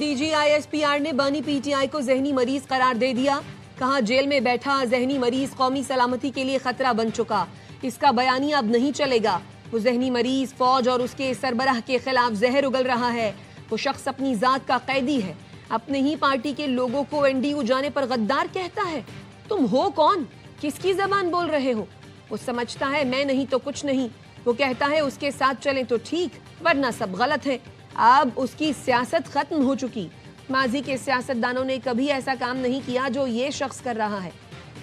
D G I S P R ने बानी P T I को जहनी मरीज करार दे दिया। कहा जेल में बैठा जहनी मरीज कौमी सलामती के लिए खतरा बन चुका, इसका बयानिया अब नहीं चलेगा। वो जहनी मरीज फौज और उसके सरबराह के खिलाफ जहर उगल रहा है। वो शख्स अपनी जात का कैदी है, अपने ही पार्टी के लोगों को एनडीयू जाने पर गद्दार कहता है। तुम हो कौन, किसकी जबान बोल रहे हो? वो समझता है मैं नहीं तो कुछ नहीं। वो कहता है उसके साथ चलें तो ठीक, वरना सब गलत है। अब उसकी सियासत खत्म हो चुकी। माजी के सियासतदानों ने कभी ऐसा काम नहीं किया जो ये शख्स कर रहा है।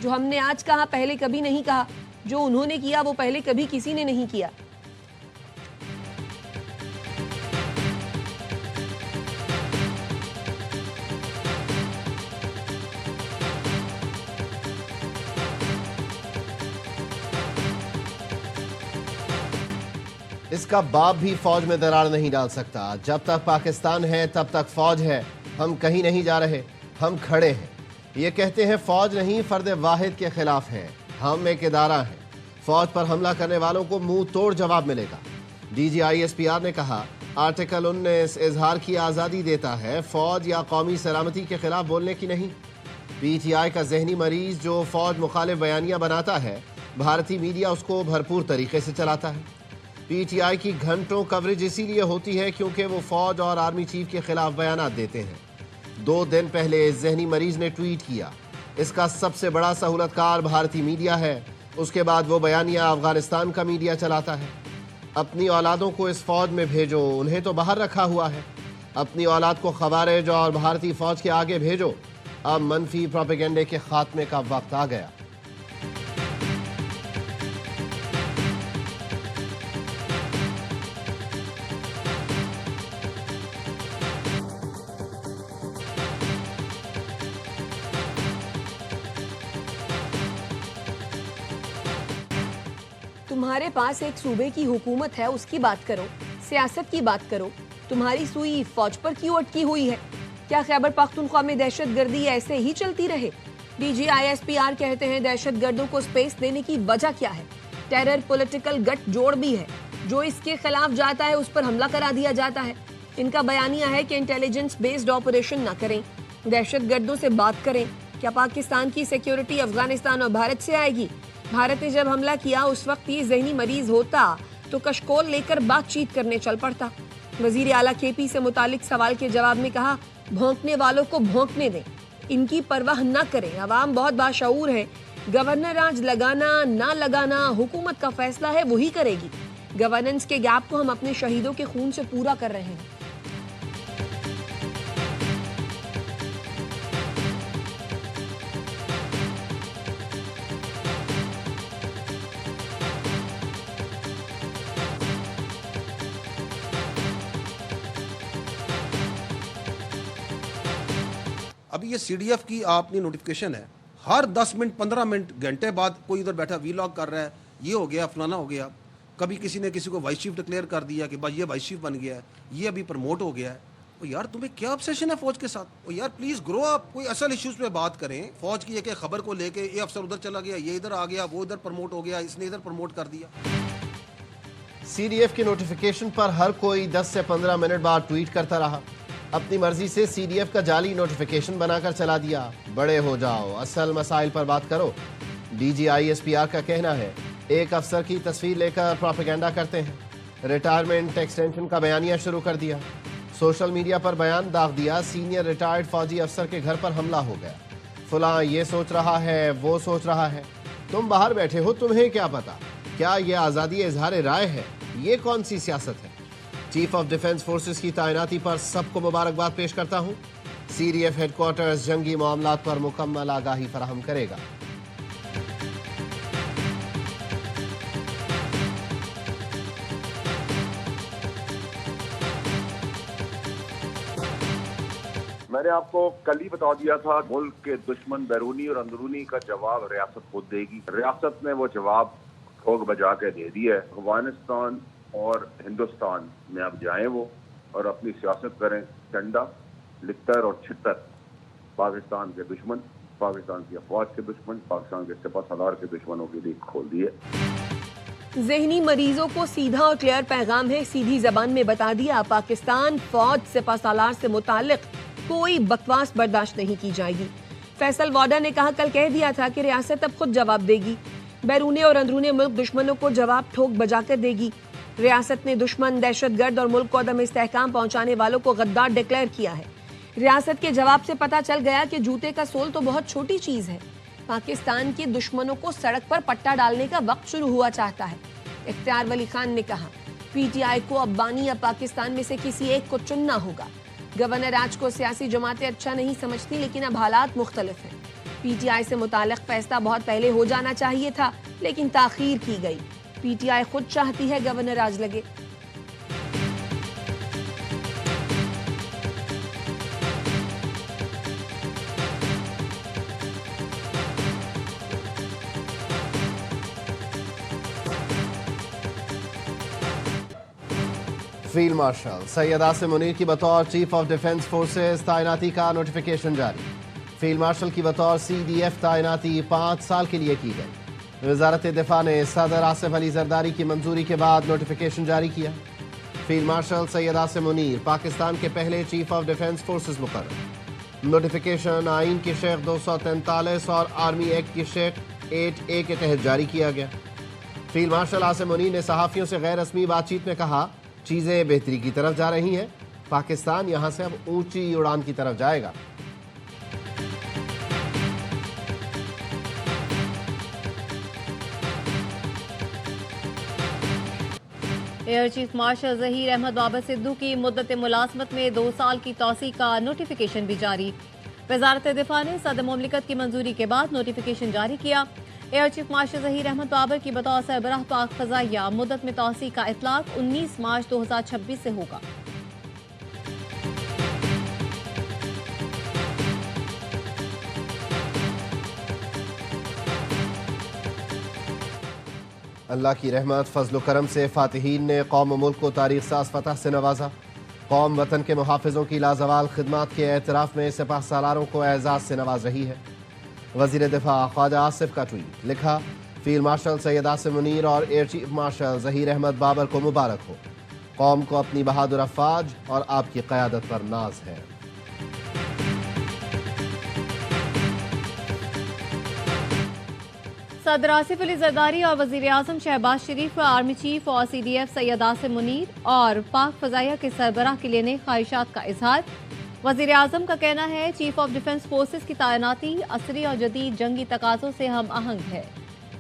जो हमने आज कहा पहले कभी नहीं कहा, जो उन्होंने किया वो पहले कभी किसी ने नहीं किया। इसका बाप भी फौज में दरार नहीं डाल सकता। जब तक पाकिस्तान है तब तक फौज है। हम कहीं नहीं जा रहे, हम खड़े हैं। ये कहते हैं फौज नहीं फर्द वाहिद के खिलाफ है। हम एक इदारा है। फौज पर हमला करने वालों को मुंह तोड़ जवाब मिलेगा। DGISPR ने कहा आर्टिकल 19 इजहार की आज़ादी देता है, फौज या कौमी सलामती के खिलाफ बोलने की नहीं। PTI का जहनी मरीज जो फौज मुखालिफ बयानियाँ बनाता है, भारतीय मीडिया उसको भरपूर तरीके से चलाता है। PTI की घंटों कवरेज इसीलिए होती है क्योंकि वो फौज और आर्मी चीफ के खिलाफ बयानात देते हैं। 2 दिन पहले जहनी मरीज ने ट्वीट किया, इसका सबसे बड़ा सहूलतकार भारतीय मीडिया है। उसके बाद वो बयानिया अफगानिस्तान का मीडिया चलाता है। अपनी औलादों को इस फौज में भेजो, उन्हें तो बाहर रखा हुआ है। अपनी औलाद को खवारिज और भारतीय फौज के आगे भेजो। अब मनफी प्रोपेगेंडे के खात्मे का वक्त आ गया। तुम्हारे पास एक सूबे की हुकूमत है, उसकी बात करो, सियासत की बात करो। तुम्हारी सुई फौज पर क्यों अटकी हुई है? क्या खैबर पख्तूनख्वा में दहशतगर्दी ऐसे ही चलती रहे? DGISPR कहते हैं दहशतगर्दों को स्पेस देने की वजह क्या है? टेरर पॉलिटिकल गठ जोड़ भी है। जो इसके खिलाफ जाता है उस पर हमला करा दिया जाता है। इनका बयानिया है कि इंटेलिजेंस बेस्ड ऑपरेशन ना करें, दहशतगर्दों से बात करें। क्या पाकिस्तान की सिक्योरिटी अफगानिस्तान और भारत से आएगी? भारत ने जब हमला किया उस वक्त ये जहनी मरीज होता तो कशकोल लेकर बातचीत करने चल पड़ता। वजीर आला KP से मुतालिक सवाल के जवाब में कहा भौंकने वालों को भौंकने दें, इनकी परवाह न करें। अवाम बहुत बाशऊर है। गवर्नर राज लगाना ना लगाना हुकूमत का फैसला है, वही करेगी। गवर्नेंस के गैप को हम अपने शहीदों के खून से पूरा कर रहे हैं। अभी ये CDF की आपने नोटिफिकेशन है, हर 10 मिनट 15 मिनट घंटे बाद कोई उधर बैठा वीलॉग कर रहा है, ये हो गया फलाना हो गया। कभी किसी ने किसी को वाइस चीफ डिक्लेयर कर दिया कि भाई ये वाइस चीफ बन गया है, ये अभी प्रमोट हो गया है। तो यार तुम्हें क्या ऑब्सेशन है फौज के साथ? और यार प्लीज ग्रो अप, कोई असल इश्यूज पे बात करें। फौज की एक खबर को लेके ये अफसर उधर चला गया, ये इधर आ गया, वो इधर प्रमोट हो गया, इसने इधर प्रमोट कर दिया। CDF की नोटिफिकेशन पर हर कोई 10 से 15 मिनट बाद ट्वीट करता रहा। अपनी मर्जी से CDF का जाली नोटिफिकेशन बनाकर चला दिया। बड़े हो जाओ, असल मसाइल पर बात करो। DGISPR का कहना है एक अफसर की तस्वीर लेकर प्रोपेगेंडा करते हैं। रिटायरमेंट एक्सटेंशन का बयानिया शुरू कर दिया। सोशल मीडिया पर बयान दाग दिया, सीनियर रिटायर्ड फौजी अफसर के घर पर हमला हो गया। फलां ये सोच रहा है, वो सोच रहा है। तुम बाहर बैठे हो, तुम्हें क्या पता? क्या ये आज़ादी इजहार राय है? ये कौन सी सियासत है? चीफ ऑफ डिफेंस फोर्सेस की तैनाती पर सबको मुबारकबाद पेश करता हूं। CDF हेडक्वार्टर्स जंगी मामलात पर मुकम्मल आगाही फराहम करेगा। मैंने आपको कल ही बता दिया था, मुल्क के दुश्मन बैरूनी और अंदरूनी का जवाब रियासत खुद देगी। रियासत ने वो जवाब ठोक बजा के दे दिया है। अफगानिस्तान और हिंदुस्तान में अब जाएं वो और अपनी सियासत करें। चंडा, लिट्टर और छिट्टर पाकिस्तान के दुश्मन, पाकिस्तान की अफवाज के दुश्मन, पाकिस्तान के सिपा सलार के दुश्मनों के लिए खोल दिए। ज़हनी मरीजों को सीधा और क्लियर पैगाम है, सीधी जबान में बता दिया। पाकिस्तान फौज सिपा सालार से मुतालिक कोई बकवास बर्दाश्त नहीं की जाएगी। फैसल वाडा ने कहा, कल कह दिया था कि रियासत अब खुद जवाब देगी, बैरूनी और अंदरूनी मुल्क दुश्मनों को जवाब ठोक बजाकर देगी। रियासत ने दुश्मन, दहशतगर्द और मुल्क को अदम इस्तेहकाम पहुंचाने वालों को गद्दार डिक्लेयर किया है। रियासत के जवाब से पता चल गया कि जूते का सोल तो बहुत छोटी चीज है। पाकिस्तान के दुश्मनों को सड़क पर पट्टा डालने का वक्त शुरू हुआ चाहता है। इख्तियार वली खान ने कहा, पीटीआई को अब बानी या पाकिस्तान में से किसी एक को चुनना होगा। गवर्नर आज को सियासी जमातें अच्छा नहीं समझती, लेकिन अब हालात मुख्तलिफ हैं। पीटीआई से मुताल्लिक फैसला बहुत पहले हो जाना चाहिए था, लेकिन ताखीर की गई। पीटीआई खुद चाहती है गवर्नर आज लगे। फील्ड मार्शल सैयद आसिम मुनीर की बतौर चीफ ऑफ डिफेंस फोर्सेस तैनाती का नोटिफिकेशन जारी। फील्ड मार्शल की बतौर CDF तैनाती 5 साल के लिए की गई। वजारत दिफा ने सदर आसिफ अली जरदारी की मंजूरी के बाद नोटिफिकेशन जारी किया। फील्ड मार्शल सैयद आसिम मुनीर पाकिस्तान के पहले चीफ ऑफ डिफेंस फोर्सेस मुकर्रर। नोटिफिकेशन आइन की शेख 243 और आर्मी एक्ट की शेख 8A के तहत जारी किया गया। फील्ड मार्शल आसिम मुनीर ने सहाफ़ियों से गैर रस्मी बातचीत में कहा, चीज़ें बेहतरी की तरफ जा रही हैं, पाकिस्तान यहाँ से अब ऊंची उड़ान की तरफ जाएगा। Air chief marshal Zaheer Ahmed Babar Sidhu की मुद्दत मुलाजमत में 2 साल की तौसीक़ का नोटिफिकेशन भी जारी। वजारत दिफा ने सदर मुमलिकत की मंजूरी के बाद नोटिफिकेशन जारी किया। Air chief marshal Zaheer Ahmed Babar की बतौर सरबराह पाक फ़ज़ाइया मुद्दत में तौसीक़ का इतलाक़ 19 मार्च 2026 से होगा। अल्लाह की रहमत फजल करम से फ़ातिहीन ने कौम मुल्क को तारीख़ साज़ फतह से नवाजा। कौम वतन के मुहाफ़िज़ों की लाजवाल खिदमात के एतराफ़ में सिपाह सालारों को एजाज़ से नवाज रही है। वज़ीर दिफा ख्वाजा आसिफ का ट्वीट, लिखा, फील्ड मार्शल सैयद आसिम मुनीर और air chief marshal Zaheer Ahmed Babar को मुबारक हो। कौम को अपनी बहादुर अफ़वाज और आपकी क़यादत पर नाज है। सदर आसिफ अली जरदारी और वज़ीर आज़म शहबाज शरीफ, आर्मी चीफ और CDF सैयद आसिम मुनीर और पाक फ़ज़ाइया के सरबराह के लिए नई ख्वाहिशात का इजहार। वज़ीर आज़म का कहना है, चीफ ऑफ डिफेंस फोर्सेस की तैनाती असरी और जदीद जंगी तकाज़ों से हम आहंग है।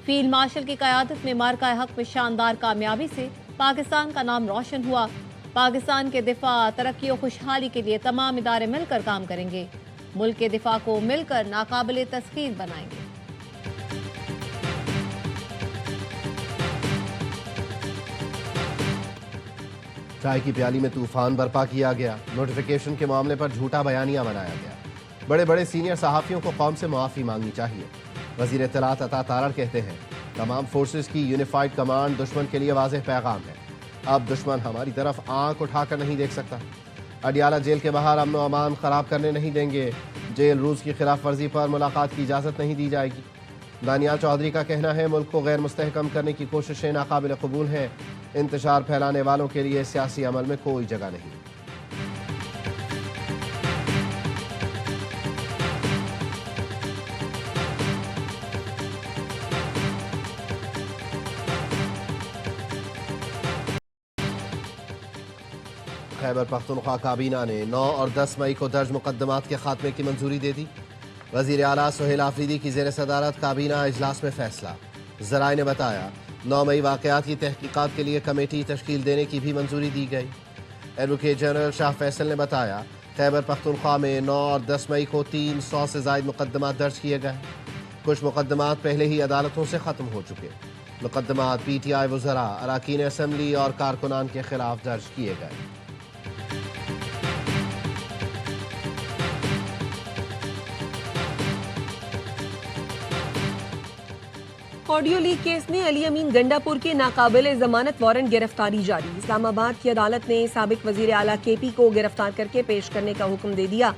फील्ड मार्शल की क़यादत में मार्का हक में शानदार कामयाबी से पाकिस्तान का नाम रोशन हुआ। पाकिस्तान के दिफा, तरक्की और खुशहाली के लिए तमाम इदारे मिलकर काम करेंगे। मुल्क के दिफा को मिलकर नाकाबिले तस्खीर बनाएंगे। चाय की प्याली में तूफान बर्पा किया गया। नोटिफिकेशन के मामले पर झूठा बयानिया बनाया गया। बड़े बड़े सीनियर सहाफ़ियों को कौम से मुआफ़ी मांगनी चाहिए। वज़ीर इत्तलात अता तारड़ कहते हैं, तमाम फोर्सेस की यूनिफाइड कमांड दुश्मन के लिए वाज़ेह पैगाम है। अब दुश्मन हमारी तरफ आंख उठाकर नहीं देख सकता। अडियाला जेल के बाहर अमन व अमान ख़राब करने नहीं देंगे। जेल रूस की खिलाफ वर्जी पर मुलाकात की इजाज़त नहीं दी जाएगी। दानियाल चौधरी का कहना है, मुल्क को गैर मुस्तहकम करने की कोशिशें नाकाबिल कबूल हैं। इंतशार फैलाने वालों के लिए सियासी अमल में कोई जगह नहीं। खैबर पख्तूनख्वा काबीना ने 9 और 10 मई को दर्ज मुकदमात के खात्मे की मंजूरी दे दी। वज़ीर आला सुहेल आफरीदी की ज़ेर सदारत काबीना इजलास में फैसला। ज़राए ने बताया, 9 मई वाक़यात की तहकीकात के लिए कमेटी तश्कील देने की भी मंजूरी दी गई। एडवोकेट जनरल शाह फैसल ने बताया, खैबर पख्तूनख्वा में 9 और 10 मई को 300 से ज़ायद मुकदमात दर्ज किए गए। कुछ मुकदमात पहले ही अदालतों से ख़त्म हो चुके। मुकदमात PTI वज़रा, अरकान असम्बली और कारकुनान के खिलाफ दर्ज किए गए। ऑडियो लीक केस में अली अमीन गंडापुर के नाकाबिले जमानत वारंट गिरफ्तारी जारी। इस्लामाबाद की अदालत ने साबिक वजीर आला KP को गिरफ्तार करके पेश करने का हुक्म दे दिया।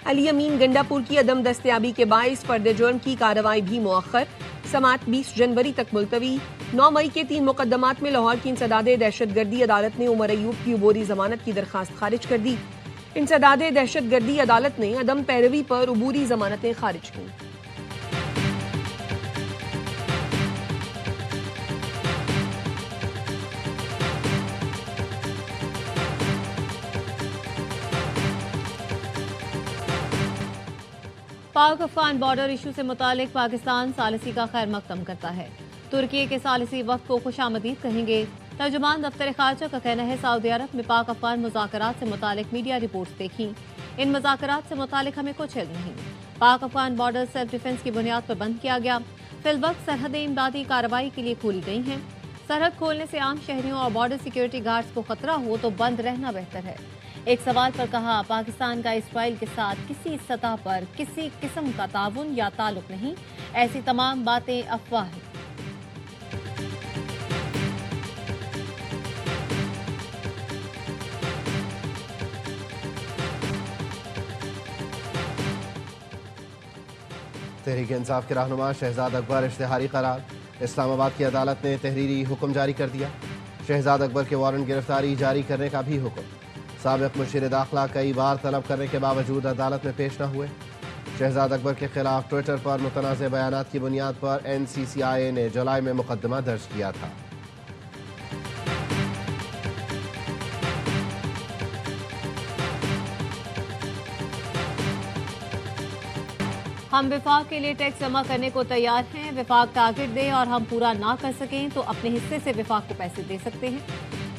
अली अमीन गंडापुर की अदम दस्तयाबी के बाइस फर्द जुर्म की कार्रवाई भी मुअख्खर। समात 20 जनवरी तक मुलतवी। 9 मई के 3 मुकदमात में लाहौर की इंसदाद दहशतगर्दी अदालत ने उमर अयूब की उबूरी जमानत की दरखास्त खारिज कर दी। इंसदाद दहशत गर्दी अदालत ने अदम पैरवी पर उबूरी जमानतें खारिज की। पाक अफगान बॉर्डर इशू से मुतालिक पाकिस्तान सालिसी का खैर मकदम करता है। तुर्की के सालिसी वक्त को खुशामदीद कहेंगे। तर्जुमान दफ्तर खारजा का कहना है सऊदी अरब में पाक अफगान मुज़ाकरात से मुतालिक मीडिया रिपोर्ट्स देखी, इन मुज़ाकरात से मुतालिक हमें कुछ इल्म नहीं। पाक अफगान बॉर्डर सेल्फ डिफेंस की बुनियाद पर बंद किया गया। फिलवक्त सरहदें इमदादी कार्रवाई के लिए खोली गई हैं। सरहद खोलने से आम शहरियों और बॉर्डर सिक्योरिटी गार्ड्स को खतरा हो तो बंद रहना बेहतर है। एक सवाल पर कहा, पाकिस्तान का इसराइल के साथ किसी सतह पर किसी किस्म का ताउन या ताल्लुक नहीं, ऐसी तमाम बातें अफवाह हैं। तहरीक इंसाफ के रहनुमा शहजाद अकबर इश्तिहारी करार। इस्लामाबाद की अदालत ने तहरीरी हुक्म जारी कर दिया। शहजाद अकबर के वारंट गिरफ्तारी जारी करने का भी हुक्म। साबिक मुशीर दाखिला कई बार तलब करने के बावजूद अदालत में पेश न हुए। शहजाद अकबर के खिलाफ ट्विटर पर मुतनाज़ बयानात की बुनियाद पर NCCIA ने जुलाई में मुकदमा दर्ज किया था। हम विफाक के लिए टैक्स जमा करने को तैयार हैं। विफाक टारगेट दे और हम पूरा ना कर सकें तो अपने हिस्से से विफाक को पैसे दे सकते हैं।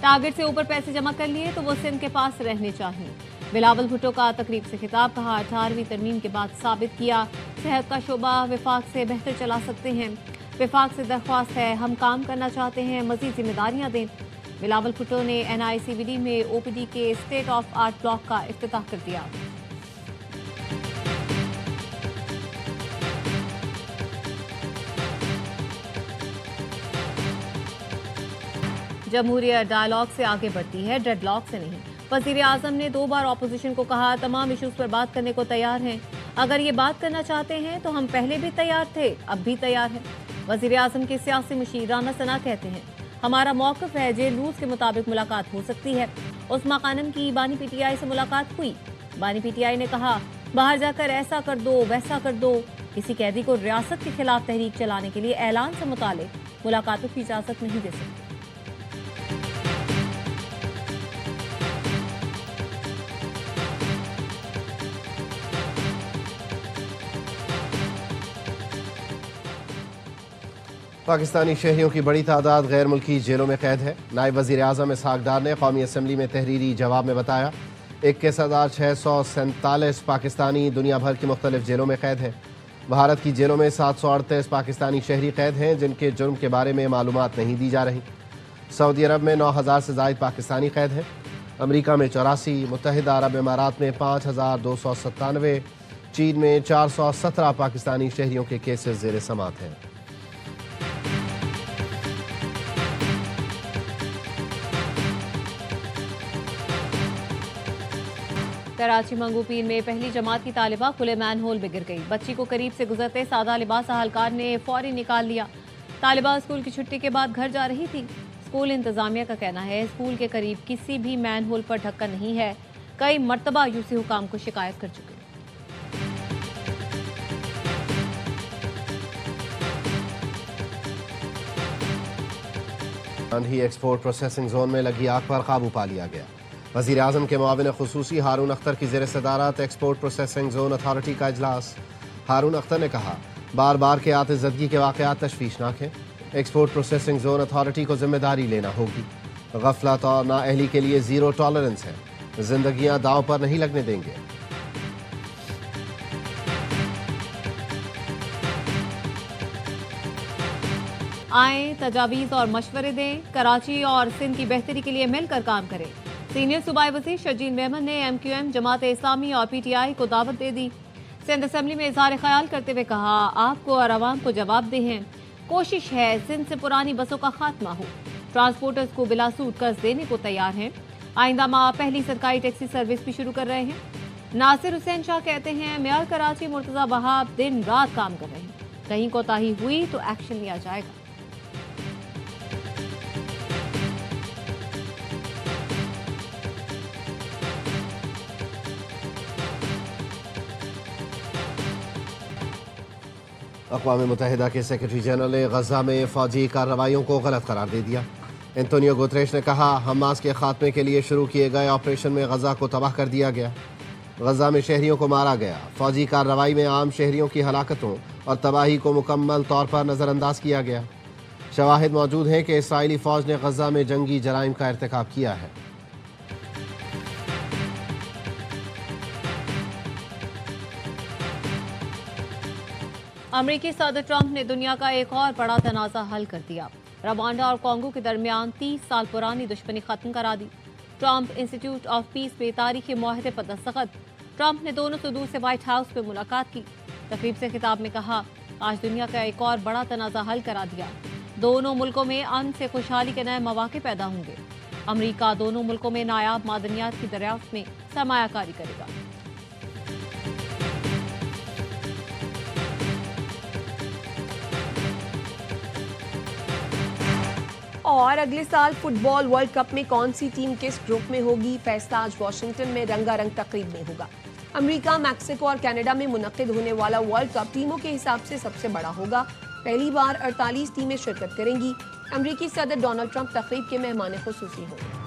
टारगेट से ऊपर पैसे जमा कर लिए तो वो सिंध के पास रहने चाहिए। बिलावल भुट्टो का तकरीब से खिताब, कहा 18वीं तरमीम के बाद साबित किया सेहत का शोबा विफाक से बेहतर चला सकते हैं। विफाक से दरख्वास्त है, हम काम करना चाहते हैं, मजीद जिम्मेदारियां दें। बिलावल भुट्टो ने NICVD में OPD के स्टेट ऑफ आर्ट ब्लॉक का इफ्तिताह कर दिया। जमहूरियत डायलॉग से आगे बढ़ती है, डेडलॉक से नहीं। वजीर आजम ने 2 बार अपोजिशन को कहा तमाम इश्यूज पर बात करने को तैयार हैं। अगर ये बात करना चाहते हैं तो हम पहले भी तैयार थे, अब भी तैयार हैं। वजीर आजम के सियासी मुशीर राना सना कहते हैं हमारा मौक़िफ़ है जेल रूल्स के मुताबिक मुलाकात हो सकती है। उस्मा खानम की बानी PTI से मुलाकात हुई। बानी PTI ने कहा बाहर जाकर ऐसा कर दो वैसा कर दो। किसी कैदी को रियासत के खिलाफ तहरीक चलाने के लिए ऐलान से मुतालिक मुलाकातों की इजाज़त नहीं दे सकती। पाकिस्तानी शहरियों की बड़ी तादाद गैर मुल्की जेलों में कैद है। नायब वज़ीर आज़म इसहाक डार ने कौमी असम्बली में तहरीरी जवाब में बताया 21,647 पाकिस्तानी दुनिया भर की मुख्तलिफ जेलों में कैद हैं। भारत की जेलों में 738 पाकिस्तानी शहरी कैद हैं जिनके जुर्म के बारे में मालूमात नहीं दी जा रही। सऊदी अरब में 9,000 से ज़ायद पाकिस्तानी कैद हैं। अमरीका में 84, मुत्तहिदा अरब इमारात में 5,297, चीन में 417 पाकिस्तानी शहरियों के केसेस ज़ेर समात हैं। कराची मंगूपीर में पहली जमात की तालिबा खुले मैन होल में गिर गई। बच्ची को करीब से गुजरते सादा लिबास अहलकार ने फौरी निकाल लिया। तालिबा स्कूल की छुट्टी के बाद घर जा रही थी। स्कूल इंतजामिया का कहना है स्कूल के करीब किसी भी मैन होल पर ढक्कन नहीं है। कई मरतबा यूसी हुकाम को शिकायत कर चुके। गांधी एक्सपोर्ट प्रोसेसिंग जोन में लगी आग पर काबू पा लिया गया। वज़ीर आज़म के मुआविन खुसूसी हारून अख्तर की ज़ेर सदारत एक्सपोर्ट प्रोसेसिंग जोन अथॉरिटी का इजलास। हारून अख्तर ने कहा बार बार के आतिशज़दगी के वाक़यात तशवीशनाक हैं। एक्सपोर्ट प्रोसेसिंग जोन अथॉरिटी को जिम्मेदारी लेना होगी। गफलत और नाअहली के लिए ज़ीरो टॉलरेंस है। जिंदगियां दांव पर नहीं लगने देंगे। आएं, तजावीज़ और मशवरे दें। कराची और सिंध की बेहतरी के लिए मिलकर काम करें। सीनियर सूबाई वज़ीर शर्जील मेमन ने MQM, जमात इस्लामी और PTI को दावत दे दी। सिंध असम्बली में इज़हार ख्याल करते हुए कहा आपको और आवाम को जवाबदेह हैं। कोशिश है सिंध से पुरानी बसों का खात्मा हो। ट्रांसपोर्टर्स को बिला सूद कर्ज देने को तैयार हैं। आइंदा माह पहली सरकारी टैक्सी सर्विस भी शुरू कर रहे हैं। नासिर हुसैन शाह कहते हैं मेयर कराची मुर्तज़ा वहाब दिन रात काम कर रहे हैं। कहीं कोताही हुई तो एक्शन लिया जाएगा। اقوام متحدہ کے سیکرٹری جنرل نے غزہ میں فوجی کارروائیوں کو غلط قرار دے دیا۔ انتونیو گوتریش نے کہا حماس کے خاتمے کے لیے شروع کیے گئے آپریشن میں غزہ کو تباہ کر دیا گیا۔ غزہ میں شہریوں کو مارا گیا۔ فوجی کارروائی میں عام شہریوں کی ہلاکتوں اور تباہی کو مکمل طور پر نظر انداز کیا گیا۔ شواہد موجود ہیں کہ اسرائیلی فوج نے غزہ میں جنگی جرائم کا ارتکاب کیا ہے۔ امریکی صدر ٹرمپ نے دنیا کا ایک اور بڑا تنازع حل کر دیا۔ روانڈا اور کانگو کے درمیان 30 سال پرانی دشمنی ختم کرا دی۔ ٹرمپ انسٹیٹیوٹ آف پیس میں تاریخی معاہدے پر دستخط۔ ٹرمپ نے دونوں صدور سے وائٹ ہاؤس میں ملاقات کی۔ تقریب سے خطاب میں کہا آج دنیا کا ایک اور بڑا تنازع حل کرا دیا۔ دونوں ملکوں میں امن سے خوشحالی کے نئے مواقع پیدا ہوں گے۔ امریکہ دونوں ملکوں میں نایاب معدنیات کی دریافت میں سرمایہ کاری کرے گا۔ اور اگلے سال فٹ بال ورلڈ کپ میں کون سی ٹیم کس گروپ میں ہوگی، فیصلہ آج واشنگٹن میں رنگا رنگ تقریب میں ہوگا۔ امریکہ، میکسیکو اور کینیڈا میں منعقد ہونے والا ورلڈ کپ ٹیموں کے حساب سے سب سے بڑا ہوگا۔ پہلی بار 48 ٹیمیں شرکت کریں گی۔ امریکی صدر ڈونلڈ ٹرمپ تقریب کے مہمان خصوصی ہوں گے۔